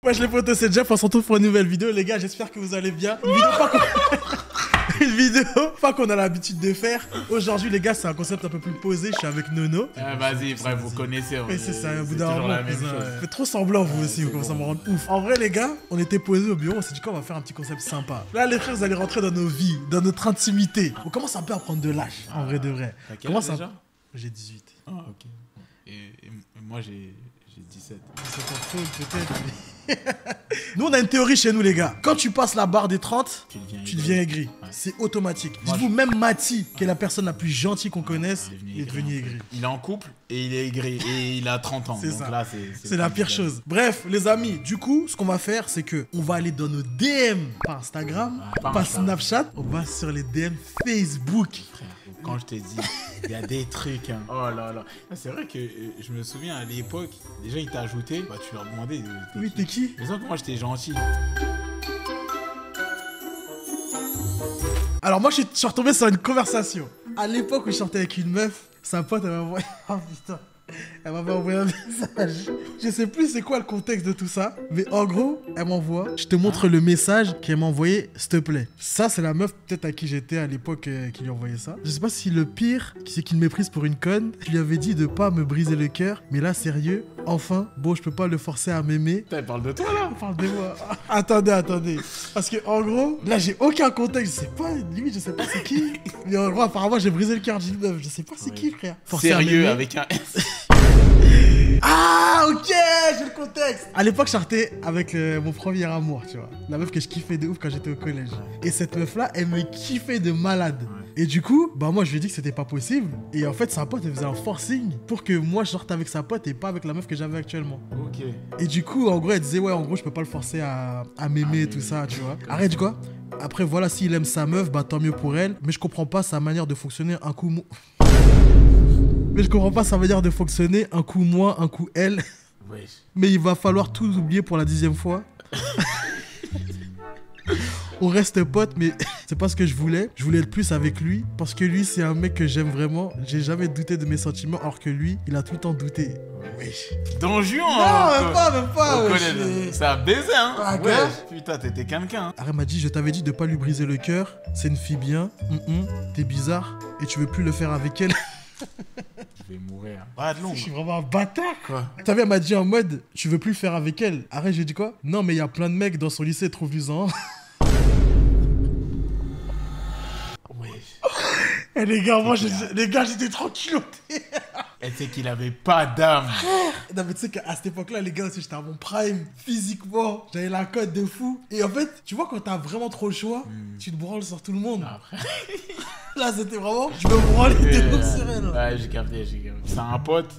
Wesh les potos, c'est Jeff, on se retrouve pour une nouvelle vidéo. Les gars, j'espère que vous allez bien. Une vidéo pas qu'on a l'habitude de faire. Aujourd'hui les gars, c'est un concept un peu plus posé. Je suis avec Nono. Vas-y, bref, vous connaissez. Mais c'est ça, au bout d'un toujours moment, la même chose. faites trop semblant vous aussi, vous commencez à me rendre ouf. En vrai les gars, on était posés au bureau, on s'est dit qu'on va faire un petit concept sympa. Là les frères, vous allez rentrer dans nos vies, dans notre intimité. On commence un peu à prendre de l'âge, en vrai de vrai. T'as quel âge déjà? J'ai 18. Ah, ok. Et moi, j'ai 17. C'est pas faux, peut-être. Nous on a une théorie chez nous les gars. Quand tu passes la barre des 30, tu deviens aigri. Ouais. C'est automatique. Dites-vous, même Mati, qui est la personne la plus gentille qu'on connaisse, il est devenu aigri. Il est en couple et il est aigri. Et il a 30 ans. C'est donc ça. Là, c'est la pire chose. Bref, les amis, du coup, ce qu'on va faire, c'est que on va aller dans nos DM par Instagram, par Snapchat. On va sur les DM Facebook. Frère, quand je t'ai dit, il y a des trucs. Hein. Oh là là. C'est vrai que je me souviens à l'époque, déjà, ils t'ont ajouté. Bah, tu leur demandais. Oui, t'es qui? Mais ça, moi, j'étais gentil. Alors, moi, je suis retombé sur une conversation. À l'époque où je sortais avec une meuf, sa pote, elle m'a envoyé. Oh putain. Elle m'avait envoyé un message. Je sais plus c'est quoi le contexte de tout ça, mais en gros, elle m'envoie. Je te montre le message qu'elle m'a envoyé, s'il te plaît. Ça, c'est la meuf peut-être à qui j'étais à l'époque qui lui envoyait ça. Je sais pas si le pire, c'est qu'il me méprise pour une conne. Je lui avais dit de pas me briser le cœur, mais là, sérieux, enfin, bon, je peux pas le forcer à m'aimer. Elle parle de toi là. Elle parle de moi. Attendez. Parce que en gros, là, j'ai aucun contexte. Je sais pas, limite, je sais pas c'est qui. Mais en gros, apparemment, j'ai brisé le cœur d'une meuf. Je sais pas c'est qui, frère. Forcer sérieux avec un S. Ah, ok, j'ai le contexte. À l'époque, je sortais avec mon premier amour, tu vois. La meuf que je kiffais de ouf quand j'étais au collège. Et cette meuf-là, elle me kiffait de malade. Et du coup, bah moi, je lui ai dit que c'était pas possible. Et en fait, sa pote, elle faisait un forcing pour que moi, je sorte avec sa pote et pas avec la meuf que j'avais actuellement. Ok. Et du coup, en gros, elle disait, ouais, en gros, je peux pas le forcer à m'aimer et tout ça, tu vois. Arrête, quoi. Après, voilà, s'il aime sa meuf, bah tant mieux pour elle. Mais je comprends pas sa manière de fonctionner un coup... Mais je comprends pas sa manière de fonctionner, un coup moi, un coup elle. Wesh. Mais il va falloir tout oublier pour la 10e fois. On reste potes, mais c'est pas ce que je voulais. Je voulais être plus avec lui, parce que lui, c'est un mec que j'aime vraiment. J'ai jamais douté de mes sentiments, alors que lui, il a tout le temps douté. Wesh. Don Juan. Non, même pas. Ça a baisé, hein. Ah, ouais. Putain, t'étais quelqu'un. Hein. Arrête m'a dit, je t'avais dit de pas lui briser le cœur. C'est une fille bien. T'es bizarre. Et tu veux plus le faire avec elle. Je vais mourir. Pas de long. Je suis vraiment un bâtard. Quoi? T'as vu, elle m'a dit en mode, tu veux plus le faire avec elle. Arrête, j'ai dit quoi? Non, mais il y a plein de mecs dans son lycée trop visants. Eh les gars, moi, j'étais tranquille. Elle sait qu'il avait pas d'âme. Non, mais tu sais qu'à cette époque-là, les gars, aussi, j'étais à mon prime, physiquement. J'avais la cote de fou. Et en fait, tu vois, quand t'as vraiment trop le choix, tu te branles sur tout le monde. Après. Là, c'était vraiment, je me branlais de sereine. Ouais, j'ai capté. C'est un pote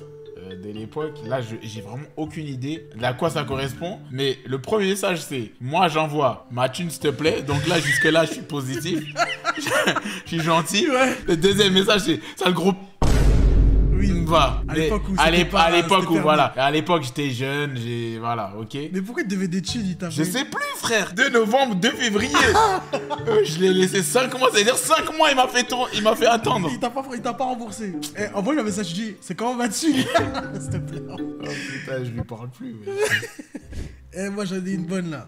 de l'époque. Là, j'ai vraiment aucune idée à quoi ça correspond. Mais le premier message, c'est moi, j'envoie ma thune, s'il te plaît. Donc là, jusque-là, je suis positif. Je suis gentil. Ouais. Le deuxième message, c'est ça le groupe. Oui. Va. À l'époque où voilà. À l'époque, j'étais jeune, voilà, ok. Mais pourquoi il devait des thunes, il t'a Je sais plus, frère. 2 novembre, 2 février. Je l'ai laissé 5 mois, ça veut dire 5 mois, il m'a fait attendre. Il t'a pas remboursé. Et envoie-lui un message, je dis, c'est comment vas-tu? S'il te plaît. Oh putain, je lui parle plus. Et moi, j'en ai une bonne là.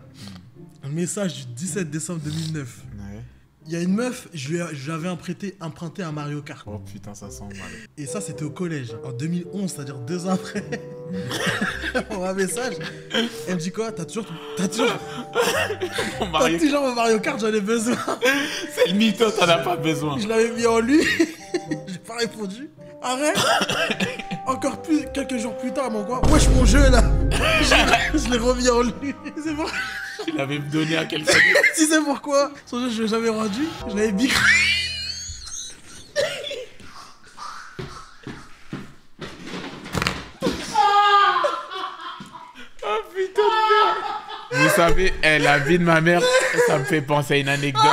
Un message du 17 décembre 2009. Ouais. Il y a une meuf, je lui avais emprunté un Mario Kart. Oh putain, ça sent mal. Et ça, c'était au collège, en 2011, c'est-à-dire 2 ans après. On a un message. Elle me dit quoi? T'as toujours mon Mario Kart, j'en ai besoin. C'est le mytho, t'en as pas besoin. Je l'avais mis en lui. J'ai pas répondu. Arrête. Encore plus, quelques jours plus tard, mon quoi. Wesh, mon jeu là. Je l'ai remis en lui. C'est bon. Il avait donné à quelqu'un. Tu sais pourquoi? Son jeu, je l'ai jamais rendu. Je l'avais bicré. Oh putain de merde. Vous savez, la vie de ma mère, ça me fait penser à une anecdote.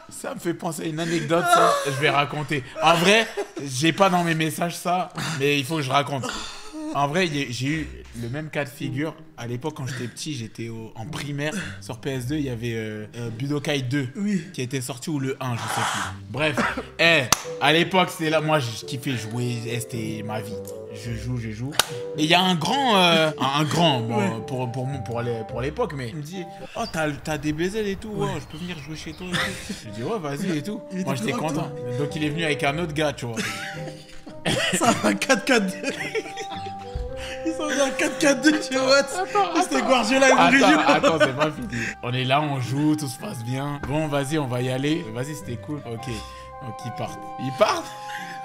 Ça me fait penser à une anecdote, ça. Je vais raconter. En vrai, j'ai pas dans mes messages ça, mais il faut que je raconte. En vrai, j'ai eu le même cas de figure. À l'époque, quand j'étais petit, j'étais en primaire. Sur PS2, il y avait Budokai 2 qui était sorti, ou le 1, je sais plus. Bref, à l'époque, c'était là. Moi, je kiffais jouer. C'était ma vie. Je joue. Et il y a un grand, bon, pour l'époque, mais il me dit, oh, t'as des baisers et tout, je peux venir jouer chez toi et tout. Je dis, ouais, vas-y et tout. Moi, j'étais content. Donc, il est venu avec un autre gars, tu vois. Ça va, un 4-4-2. Ils sont venus en 4-4-2 chez Watt. C'était Guardiola et Mourinho. Attends, c'est pas fini. On est là, on joue, tout se passe bien. Bon, vas-y, on va y aller. Vas-y, c'était cool. Ok. Donc, ils partent.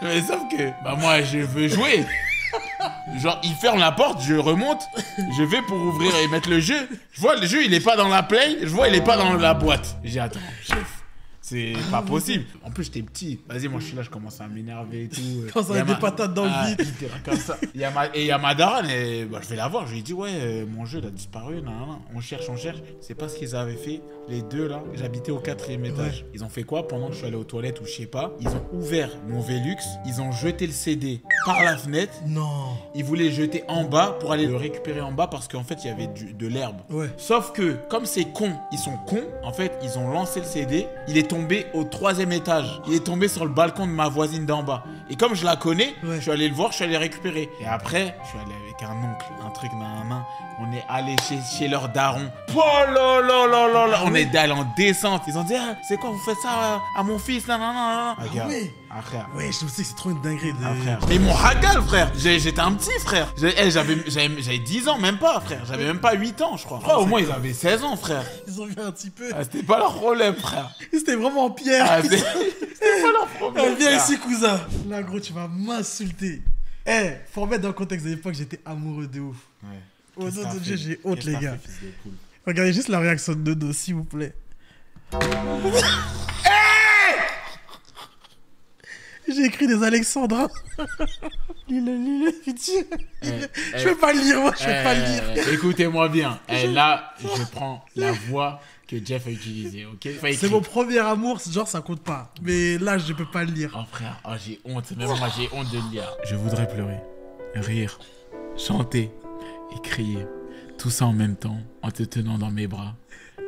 Mais sauf que, moi, je veux jouer. Genre, il ferme la porte, je remonte, je vais pour ouvrir et mettre le jeu. Je vois, le jeu, il est pas dans la play, je vois, il est pas dans la boîte. J'ai dit, attends, chef. C'est pas possible. En plus, j'étais petit. Vas-y, moi, je suis là, je commence à m'énerver et tout. Quand ça a des patates dans le vide. Comme ça. Il y a ma daronne, et je vais la voir. Je lui ai dit, ouais, mon jeu, il a disparu. Nan. On cherche. C'est pas ce qu'ils avaient fait. Les deux, là, j'habitais au 4e étage. Ils ont fait quoi pendant que je suis allé aux toilettes ou je sais pas? Ils ont ouvert mon Velux. Ils ont jeté le CD par la fenêtre. Non. Ils voulaient le jeter en bas pour aller le récupérer en bas parce qu'en fait, il y avait de l'herbe. Ouais. Sauf que, comme c'est con, ils sont cons. En fait, ils ont lancé le CD. Il est tombé au 3e étage. Il est tombé sur le balcon de ma voisine d'en bas. Et comme je la connais, je suis allé le voir, je suis allé le récupérer. Et après, je suis allé avec un oncle, un truc, on est allé chez leur daron. Oh là là là là là. On est allé en descente. Ils ont dit, c'est quoi, vous faites ça à mon fils? Non. Regarde. Frère. Ouais, je sais que c'est trop une dinguerie. Frère. Mais ils m'ont ragal, frère. J'étais un petit frère. J'avais 10 ans, même pas, frère. J'avais même pas 8 ans, je crois. Au moins, ils avaient 16 ans, frère. Ils ont vu un petit peu. C'était pas leur problème, frère. C'était vraiment Pierre. C'était pas leur problème. Viens ici, cousin. Là, gros, tu vas m'insulter. Faut remettre dans le contexte de l'époque, j'étais amoureux de ouf. Ouais. Au nom de Dieu, j'ai honte, les gars. Regardez juste la réaction de Dodo, s'il vous plaît. J'ai écrit des Alexandra. Lis-le, pitié. Je vais pas le lire, moi, je vais pas le lire. Écoutez-moi bien. Là, je prends la voix que Jeff a utilisée, ok? C'est mon premier amour, genre ça compte pas. Mais là, je peux pas le lire. Oh frère, j'ai honte. Même moi, j'ai honte de le lire. Je voudrais pleurer, rire, chanter et crier. Tout ça en même temps, en te tenant dans mes bras.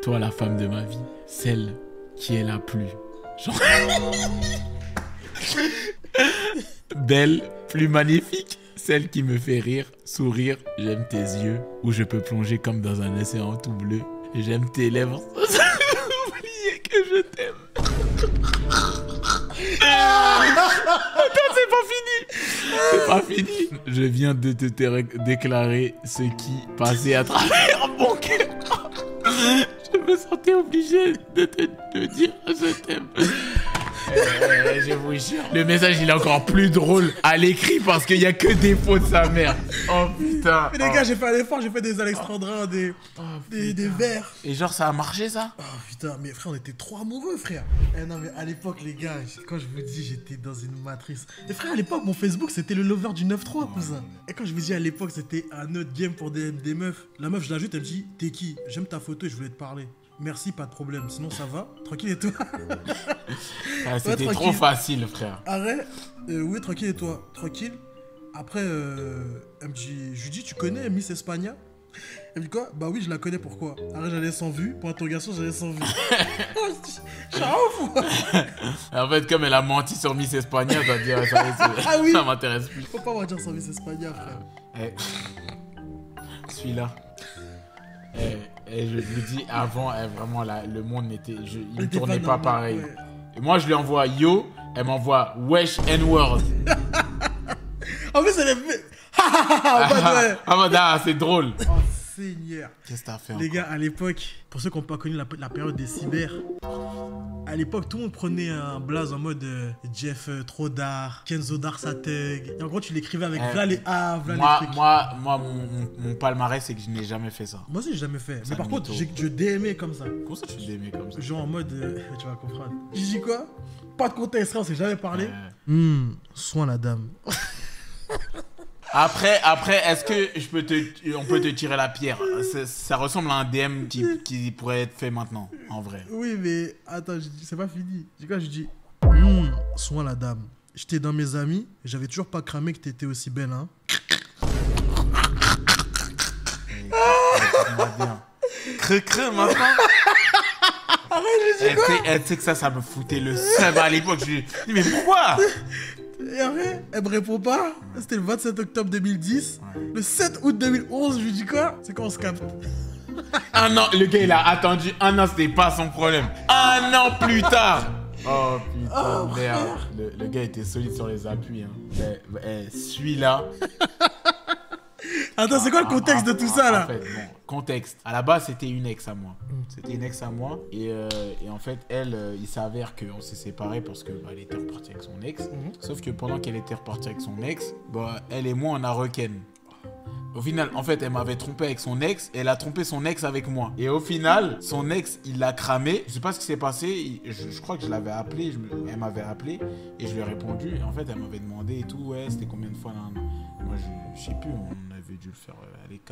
Toi, la femme de ma vie, celle qui est la plus... belle, plus magnifique, celle qui me fait rire, sourire. J'aime tes yeux, où je peux plonger comme dans un océan tout bleu. J'aime tes lèvres, oublier que je t'aime. Attends, c'est pas fini. Je viens de te déclarer ce qui passait à travers mon cœur. Je me sentais obligé de te dire je t'aime. Je vous jure. Le message, il est encore plus drôle à l'écrit parce qu'il n'y a que des fautes de sa mère. Oh putain. Mais les gars, j'ai fait un effort, j'ai fait des Alexandrins, des vers. Et genre, ça a marché, ça? Oh putain, mais frère, on était trop amoureux, frère. Non, mais à l'époque, les gars, quand je vous dis, j'étais dans une matrice. Et frère, à l'époque, mon Facebook, c'était le lover du 9-3, cousin. Et quand je vous dis, à l'époque, c'était un autre game pour des meufs. La meuf, je l'ajoute, elle me dit, t'es qui? J'aime ta photo et je voulais te parler. Merci, pas de problème. Sinon, ça va. Tranquille et toi. C'était trop facile, frère. Arrête. Oui, tranquille et toi. Tranquille. Après, elle me dit, je lui dis, tu connais Miss Espagna? Elle me dit quoi? Bah oui, je la connais, pourquoi? Arrête, j'allais sans vue. Pour interrogation, j'allais sans vue. Je suis ouf. En fait, comme elle a menti sur Miss Espagna, ça veut dire, ça m'intéresse plus. Faut pas mentir sur Miss Espagna, frère. Celui-là. Et je vous dis, avant, vraiment, le monde n'était... Il ne tournait pas pareil. Ouais. Et moi, je lui envoie yo, elle m'envoie wesh N-word. En plus, elle est... C'est drôle. Oh, Seigneur. Qu'est-ce que t'as fait? Les gars, à l'époque, pour ceux qui n'ont pas connu la période des cyber, à l'époque, tout le monde prenait un blaze en mode Jeff Trodar, Kenzo Darsateg. Et en gros, tu l'écrivais avec Vla les A, Vla les trucs. Moi, mon palmarès, c'est que je n'ai jamais fait ça. Moi aussi, j'ai jamais fait. Mais par contre, je DMais comme ça. Comment ça, tu DMais comme ça? Genre en mode, tu vas comprendre. Je dis quoi? Pas de contexte, on s'est jamais parlé. Soin la dame. Après, est-ce que on peut te tirer la pierre? Ça ressemble à un DM qui pourrait être fait maintenant, en vrai. Oui, mais attends, c'est pas fini. Je dis, soin la dame. J'étais dans mes amis, j'avais toujours pas cramé que t'étais aussi belle, hein. va bien. Creux maintenant. Elle sait que ça me foutait le seum à l'époque. Je lui dis, mais pourquoi? Et après, elle me répond pas. C'était le 27 octobre 2010. Ouais. Le 7 août 2011, je lui dis quoi? C'est quand on se capte. Un an, le gars il a attendu un an, c'était pas son problème. Un an plus tard. Oh putain, merde. Le gars était solide sur les appuis. Hein. Celui-là. Attends, c'est quoi le contexte de tout ça là? En fait, bon, contexte. À la base, c'était une ex à moi. C'était une ex à moi. Et en fait, elle, il s'avère qu'on s'est séparés parce que elle était repartie avec son ex. Sauf que pendant qu'elle était repartie avec son ex, elle et moi, on a requin. Au final, en fait, elle m'avait trompé avec son ex. Et elle a trompé son ex avec moi. Et au final, son ex, il l'a cramé. Je sais pas ce qui s'est passé. Je crois que je l'avais appelé. Elle m'avait appelé. Et je lui ai répondu. Et en fait, elle m'avait demandé et tout. Ouais, c'était combien de fois là? Moi, je sais plus. On avait dû le faire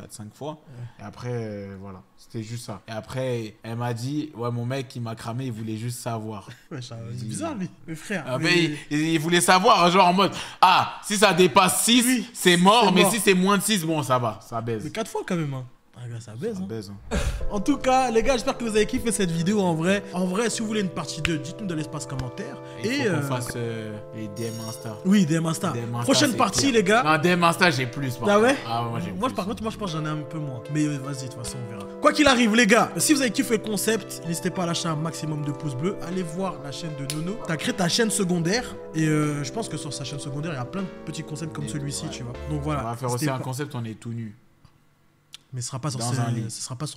4-5 fois. Ouais. Et après, voilà. C'était juste ça. Et après, elle m'a dit, ouais, mon mec, il m'a cramé. Il voulait juste savoir. Ouais, c'est bizarre, lui. Mes frères. Il voulait savoir, genre en mode, si ça dépasse 6, oui, c'est mort. Mais si c'est moins de 6, bon, ça va. Ça baise. Mais 4 fois quand même, hein. Ça baise, ça hein. baise, hein. En tout cas, les gars, j'espère que vous avez kiffé cette vidéo en vrai. En vrai, si vous voulez une partie 2, dites-nous dans l'espace commentaire. Et faut qu'on fasse les DM Insta. Oui, DM Insta. Prochaine partie, les gars. Non, DM Insta, j'ai plus. Ah ouais? Moi, j'ai plus. Par contre, moi, je pense que j'en ai un peu moins. Mais vas-y, de toute façon, on verra. Quoi qu'il arrive, les gars, si vous avez kiffé le concept, n'hésitez pas à lâcher un maximum de pouces bleus. Allez voir la chaîne de Nono. T'as créé ta chaîne secondaire. Et je pense que sur sa chaîne secondaire, il y a plein de petits concepts comme celui-ci, tu vois. Donc voilà. On va faire aussi un concept, on est tout nu. Mais ce sera pas sur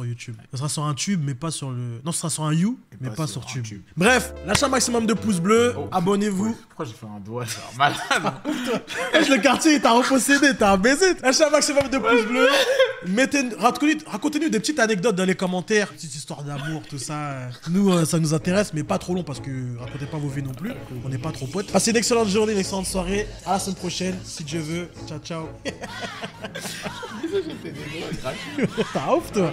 YouTube. Ce sera sur un tube, mais pas sur le... Non, ce sera sur un You, mais pas sur tube. Bref, lâchez un maximimum de pouces bleus, abonnez-vous. Pourquoi j'ai fait un doigt, genre malade? Le quartier, il t'a repossédé, t'as un baiser. Lâchez un maximum de pouces bleus. Racontez-nous des petites anecdotes dans les commentaires. Petites histoires d'amour, tout ça. Nous, ça nous intéresse, mais pas trop long parce que racontez pas vos vies non plus. On n'est pas trop potes. Passez une excellente journée, une excellente soirée. À la semaine prochaine, si Dieu veut. Ciao, ciao. T'as ouf, toi.